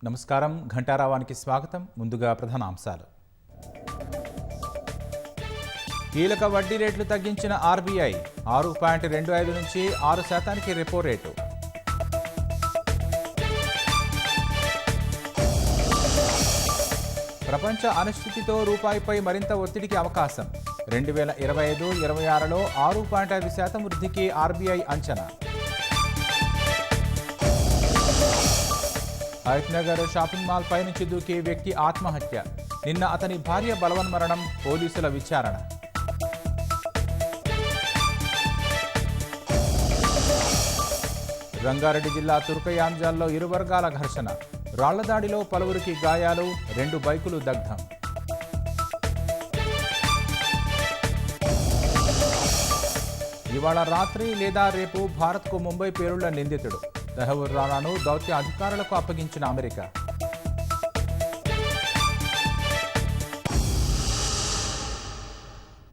నమస్కారం. ఘంటారావానికి స్వాగతం. ముందుగా ప్రధానాంశాలు. కీలక వడ్డీ రేట్లు తగ్గించిన ఆర్బీఐ 6.25 నుంచి 6% రెపో రేటు. ప్రపంచ అనిశ్చితితో రూపాయిపై మరింత ఒత్తిడికి అవకాశం. 2025-26లో 6.5% వృద్ధికి ఆర్బీఐ అంచనా. హయత్నగర్ షాపింగ్ మాల్ పై నుంచి దూకి వ్యక్తి ఆత్మహత్య. నిన్న అతని భార్య బలవన్మరణం. పోలీసుల విచారణ. రంగారెడ్డి జిల్లా తుర్కయాంజాల్లో ఇరు వర్గాల ఘర్షణ. రాళ్లదాడిలో పలువురికి గాయాలు. 2 బైకులు దగ్ధం. ఇవాళ రాత్రి లేదా రేపు భారత్కు ముంబై పేరుళ్ల నిందితుడు తహవూర్ రానాను దౌత్య అధికారులకు అప్పగించిన అమెరికా.